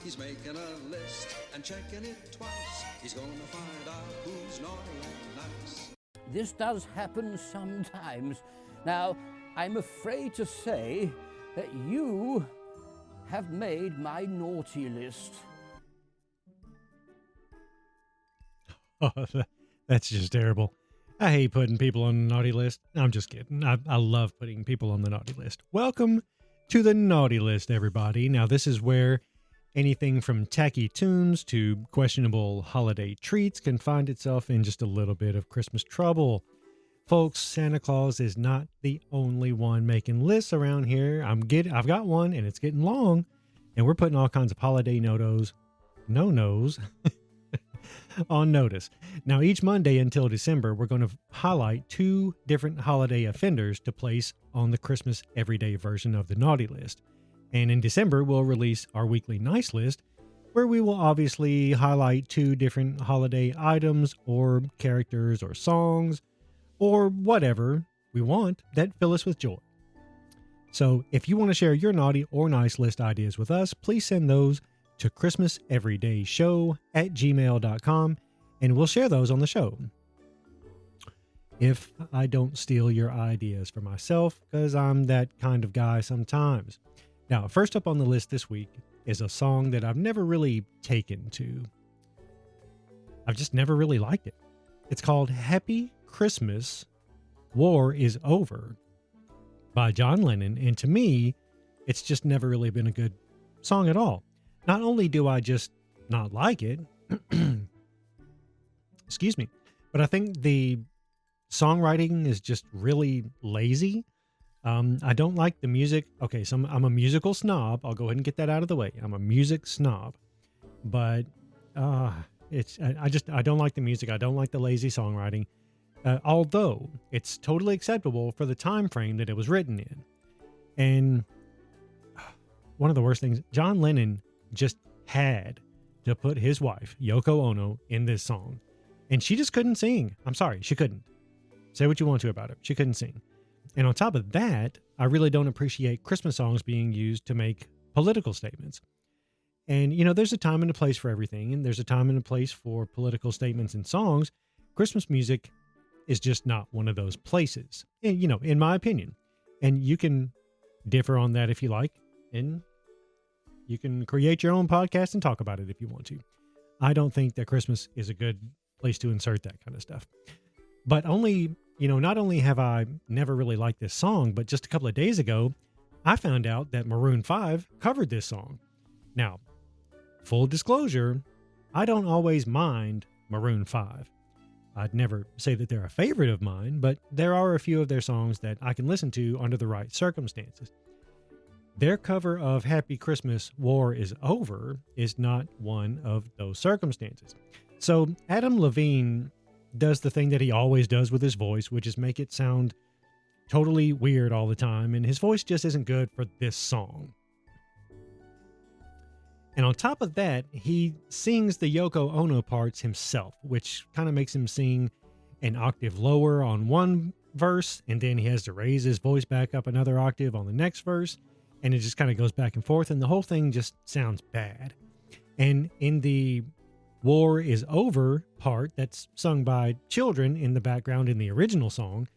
He's making a list and checking it twice. He's gonna find out who's naughty and nice. This does happen sometimes. Now, I'm afraid to say that you have made my naughty list. Oh, that's just terrible. I hate putting people on the naughty list. I'm just kidding. I love putting people on the naughty list. Welcome to the naughty list, everybody. Now, this is where anything from tacky tunes to questionable holiday treats can find itself in just a little bit of Christmas trouble. Folks, Santa Claus is not the only one making lists around here. I've got one, and it's getting long, and we're putting all kinds of holiday no-nos on notice. Now, each Monday until December, we're going to highlight 2 different holiday offenders to place on the Christmas everyday version of the naughty list. And in December, we'll release our weekly nice list, where we will obviously highlight 2 different holiday items or characters or songs or whatever we want that fill us with joy. So if you want to share your naughty or nice list ideas with us, please send those to christmaseverydayshow@gmail.com, and we'll share those on the show. If I don't steal your ideas for myself, because I'm that kind of guy sometimes. Now, first up on the list this week is a song that I've never really taken to. I've just never really liked it. It's called Happy Christmas, War is Over by John Lennon, and to me, it's just never really been a good song at all. Not only do I just not like it, excuse me, but I think the songwriting is just really lazy. I don't like the music. Okay, so I'm a musical snob. I'll go ahead and get that out of the way. I'm a music snob, but I don't like the music. I don't like the lazy songwriting. Although it's totally acceptable for the time frame that it was written in. And one of the worst things, John Lennon just had to put his wife, Yoko Ono, in this song. And she just couldn't sing. I'm sorry, she couldn't. Say what you want to about her. She couldn't sing. And on top of that, I really don't appreciate Christmas songs being used to make political statements. And, there's a time and a place for everything. And there's a time and a place for political statements and songs. Christmas music is just not one of those places, and, in my opinion. And you can differ on that if you like. And you can create your own podcast and talk about it if you want to. I don't think that Christmas is a good place to insert that kind of stuff. But not only have I never really liked this song, but just a couple of days ago, I found out that Maroon 5 covered this song. Now, full disclosure, I don't always mind Maroon 5. I'd never say that they're a favorite of mine, but there are a few of their songs that I can listen to under the right circumstances. Their cover of Happy Christmas, War is Over is not one of those circumstances. So Adam Levine does the thing that he always does with his voice, which is make it sound totally weird all the time, and his voice just isn't good for this song. And on top of that, he sings the Yoko Ono parts himself, which kind of makes him sing an octave lower on one verse, and then he has to raise his voice back up another octave on the next verse, and it just kind of goes back and forth, and the whole thing just sounds bad. And in the War is Over part that's sung by children in the background in the original song,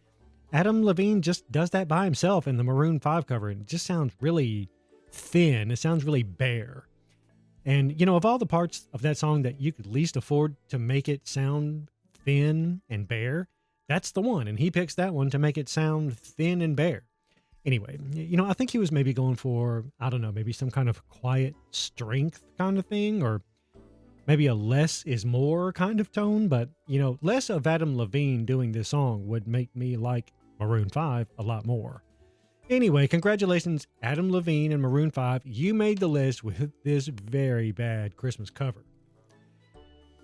Adam Levine just does that by himself in the Maroon 5 cover, and it just sounds really thin. It sounds really bare. And, of all the parts of that song that you could least afford to make it sound thin and bare, that's the one. And he picks that one to make it sound thin and bare. Anyway, I think he was maybe going for, I don't know, maybe some kind of quiet strength kind of thing, or maybe a less is more kind of tone. But, less of Adam Levine doing this song would make me like Maroon 5 a lot more. Anyway, congratulations, Adam Levine and Maroon 5. You made the list with this very bad Christmas cover.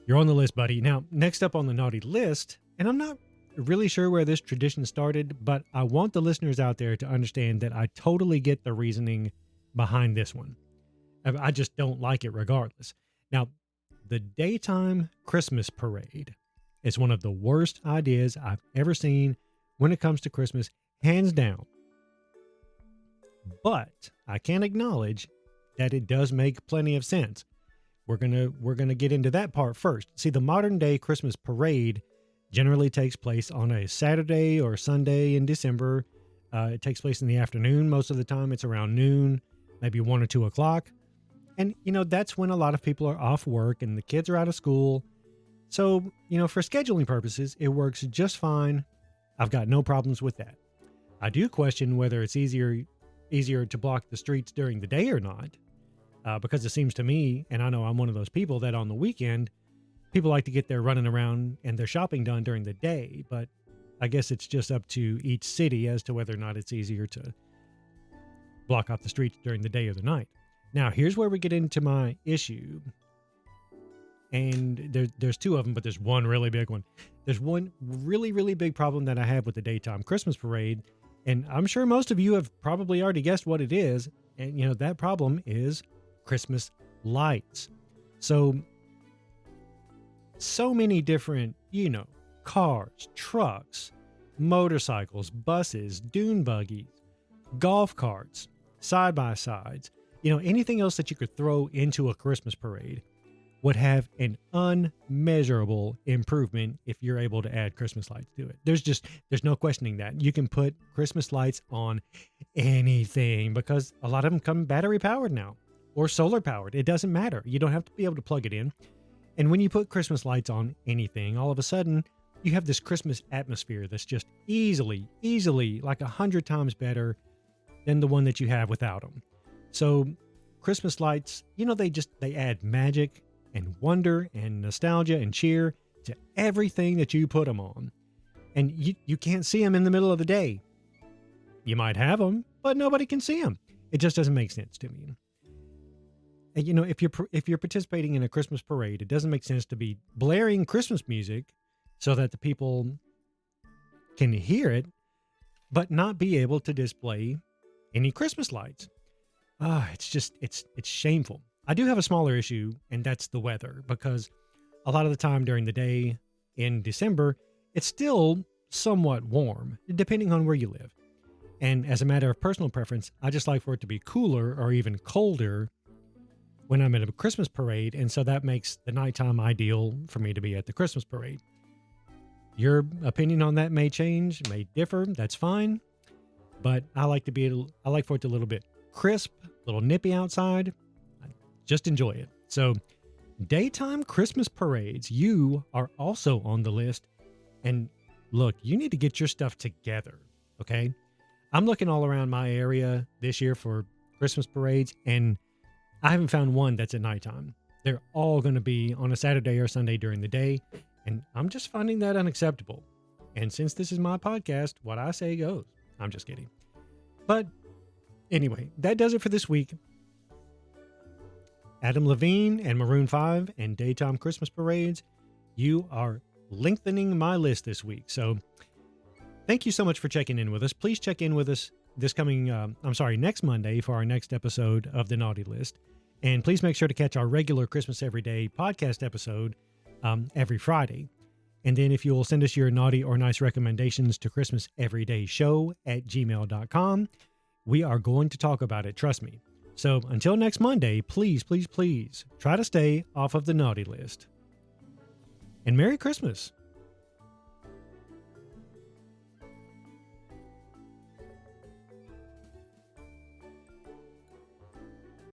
You're on the list, buddy. Now, next up on the naughty list, and I'm not really sure where this tradition started, but I want the listeners out there to understand that I totally get the reasoning behind this one. I just don't like it regardless. Now, the daytime Christmas parade is one of the worst ideas I've ever seen when it comes to Christmas, hands down. But I can acknowledge that it does make plenty of sense. we're gonna get into that part first. See, the modern day Christmas parade generally takes place on a Saturday or Sunday in December. It takes place in the afternoon most of the time. It's around noon, maybe 1 or 2 o'clock. And, that's when a lot of people are off work and the kids are out of school. So, for scheduling purposes, it works just fine. I've got no problems with that. I do question whether it's easier to block the streets during the day or not, because it seems to me, and I know I'm one of those people, that on the weekend, people like to get their running around and their shopping done during the day. But I guess it's just up to each city as to whether or not it's easier to block off the streets during the day or the night. Now, here's where we get into my issue. And there's 2 of them, but there's one really big one. There's one really, really big problem that I have with the daytime Christmas parade. And I'm sure most of you have probably already guessed what it is. And, that problem is Christmas lights. So many different, cars, trucks, motorcycles, buses, dune buggies, golf carts, side-by-sides, anything else that you could throw into a Christmas parade would have an unmeasurable improvement if you're able to add Christmas lights to it. There's no questioning that. You can put Christmas lights on anything because a lot of them come battery powered now or solar powered. It doesn't matter. You don't have to be able to plug it in. And when you put Christmas lights on anything, all of a sudden you have this Christmas atmosphere that's just easily like 100 times better than the one that you have without them. So Christmas lights, they add magic and wonder and nostalgia and cheer to everything that you put them on. And you can't see them in the middle of the day. You might have them, but nobody can see them. It just doesn't make sense to me. And, if you're participating in a Christmas parade, it doesn't make sense to be blaring Christmas music so that the people can hear it, but not be able to display any Christmas lights. It's shameful. I do have a smaller issue, and that's the weather, because a lot of the time during the day in December, it's still somewhat warm, depending on where you live. And as a matter of personal preference, I just like for it to be cooler or even colder when I'm at a Christmas parade, and so that makes the nighttime ideal for me to be at the Christmas parade. Your opinion on that may change, may differ, that's fine, but I like for it to a little bit crisp, a little nippy outside. Just enjoy it. So, daytime Christmas parades, you are also on the list. And look, you need to get your stuff together, okay? I'm looking all around my area this year for Christmas parades, and I haven't found one that's at nighttime. They're all going to be on a Saturday or Sunday during the day, and I'm just finding that unacceptable. And since this is my podcast, what I say goes. I'm just kidding. But anyway, that does it for this week. Adam Levine and Maroon 5 and daytime Christmas parades. You are lengthening my list this week. So thank you so much for checking in with us. Please check in with us next Monday for our next episode of The Naughty List. And please make sure to catch our regular Christmas Everyday podcast episode every Friday. And then if you will send us your naughty or nice recommendations to christmaseverydayshow@gmail.com, we are going to talk about it. Trust me. So until next Monday, please, please, please try to stay off of the naughty list. And Merry Christmas.